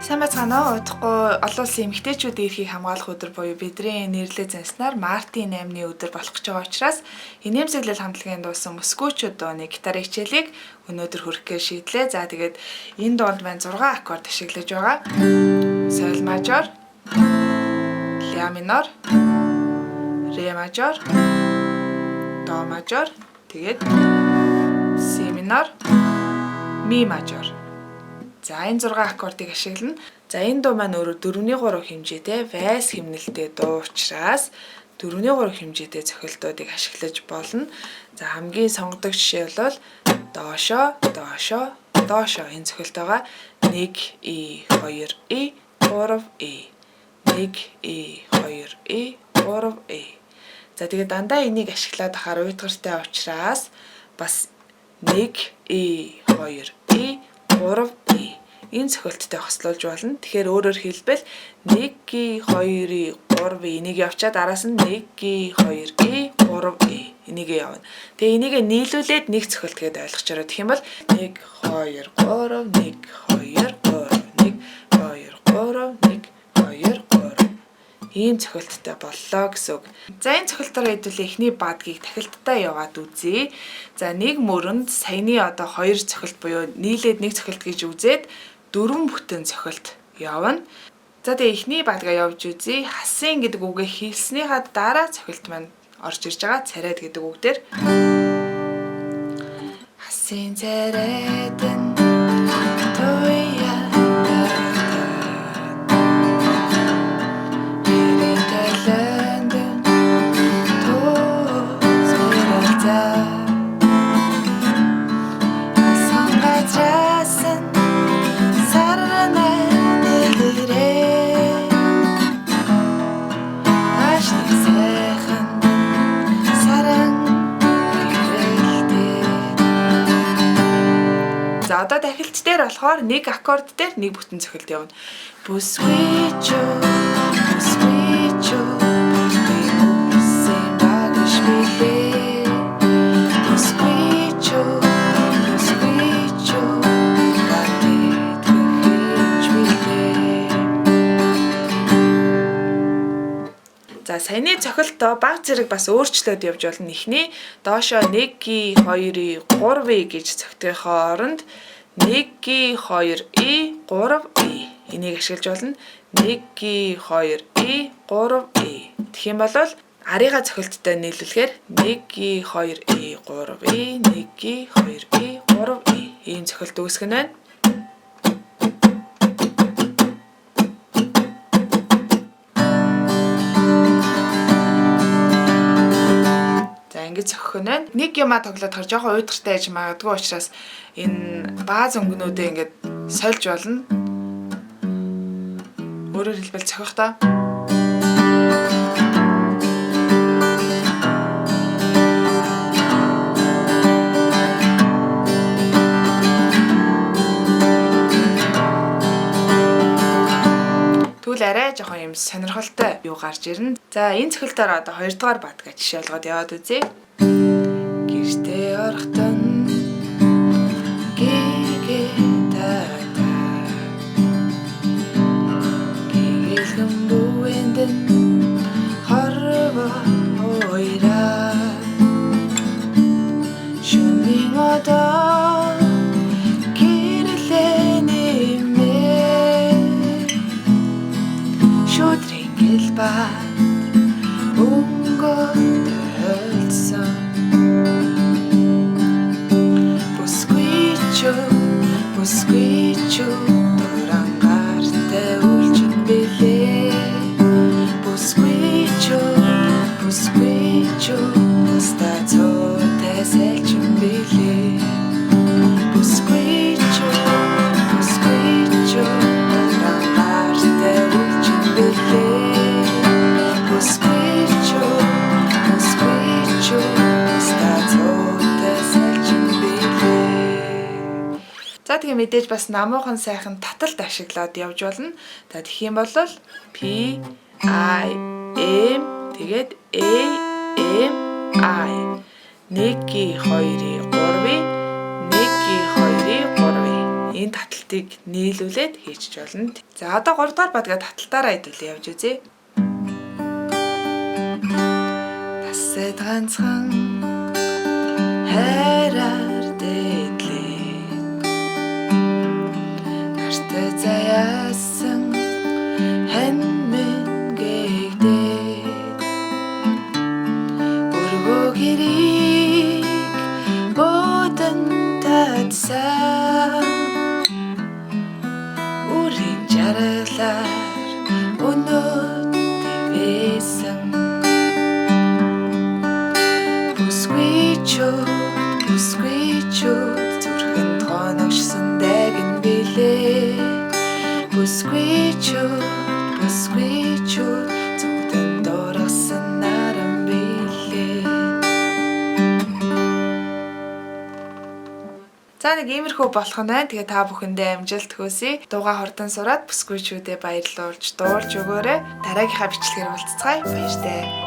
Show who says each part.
Speaker 1: Сайн байцгаана уу? Удахгүй олон улсын эмэгтэйчүүдийн эрхийг хамгаалах өдөр буюу бидний нэрлэлээ занснаар Мартын 8-ны өдөр болох гэж байгаа учраас инээмсэглэл хамтлагийн дуусан Москвичууд дууны гитар хичээлийг өнөөдөр хүргэх гэж шийдлээ. За тэгээд энэ дуунд маань 6 аккорд ашиглаж байгаа. Соль мажор, ля минор, ре мажор, до мажор, тэгээд си минор, ми мажор. За энэ 6 аккордыг ашиглана. За энэ дуу маань өөрөө 4-3 хэмжээтэй вальс хэмнэлтэй дуу учраас 4-3 хэмжээтэй цохилтуудыг ашиглаж болно. За хамгийн сонгодог жишээ бол доошо, доошо, доошо энэ цохилт байгаа. 1 и 2 и 3 и 1 и 2 и 3 и. За тэгээд дандаа энийг ашиглаад ахаар уйтгартай учраас бас 1 и 2 и 3 и энэ цохилттой хослуулж болно. Тэгэхээр өөрөөр хэлбэл 1 и 2 и 3 и энийг явчаад араас нь 1 и 2 и 3 и энийг явна. Тэгээ энийг нийлүүлээд нэг цохилт гэдээ ойлгочороо. Тэгэх юм бол 1 2 3 1 2 3 1 2 3 1 2 3 ийм цохилттой боллоо гэсэн үг. За энэ цохилтоор хэдүүлээ эхний бадгийг тахилттай яваад үзье. За нэг мөрөнд саяны одоо 2 цохилт буюу нийлээд нэг цохилт гэж үзээд 4 бүтэн цохилт явна. За тэгээ эхний бадгаа явж үзье. Хасын гэдэг үгээ хэлснийхаа дараа цохилт маань орж ирж байгаа. Царайд гэдэг үг дээр хасын царайд тоя За одоо дахилт дээр болохоор нэг аккорд дээр нэг бүтэн цохилт явна. Бусвичо, бусвичо, бусвичо, бусвичо, бусвичо, за саяны цохилтоо баг зэрэг бас өөрчлөөд явж болно. Эхний доошо 1 и 2 и 3 и гэж цогтойхоо оронд 1 и 2 и 3 и энийг ашиглаж болно. 1 и 2 и 3 и. Тэгэх юм бол арыгаа цохилттой нийлүүлэхээр 1 и 2 и 3 и 1 и 2 и 3 и ийм цохилт үүсгэн байна. Ингэж зохих нь байна. Нэг юмаа тоглоод хар жоохон уйдгартай ээж магадгүй учраас энэ бааз өнгөнүүдээ ингэж сольж болно. Өөрөөр хэлбэл зохихдоо тэгвэл арай жоохон юм сонирхолтой юу гарч ирнэ. За энэ цохилтоор одоо 2 дугаар бадгаа жишээ олгоод яваад үзье. Гэртээ орохтон гээ тата гээлгэн бүэндэн хорво ойра шүний модоо гэрлээ шүдрийн гэлбат өнгөд хөлсөн Бусвичо дурангартай үлчин билээ. Бусвичо стацоотай сэлчин билээ. Бусвичо дурангартай үлчин билээ. Бусвичо стацоотай сэлчин билээ. За тэгээ мэдээж бас намуухан сайхан таталт ашиглаад явж болно. За тэгэх юм бол P I M тэгээд A M I 1 2 3 1 2 3 энэ таталт амжилтыг нийлүүлээд хийчих болно. За одоо 3 дугаар бадгаа таталтаараа хэдүүлээ явж үзье. Тасэд ганцхан хайраар дээдлээ. Нартай заяасан хэн минь гэгдээ. Өргөө гэрийг бодон татсан. Үрийн жаргалаар өнөө дэвээсэн. Бүсгүйчүүд зүрхэнд хоногшсон дайган билээ. Бүсгүйчүүд зүгтэн дуурсан наран билээ. За нэг иймэрхүү болох нь байна. Тэгээ та бүхэндээ амжилт хүсье. Дууга хурдан сураад бүсгүйчүүдэд баярлуулж дуурж өгөөрэй. Дараагийнхаа бичлэгээр уулзцгаая. Баяртай.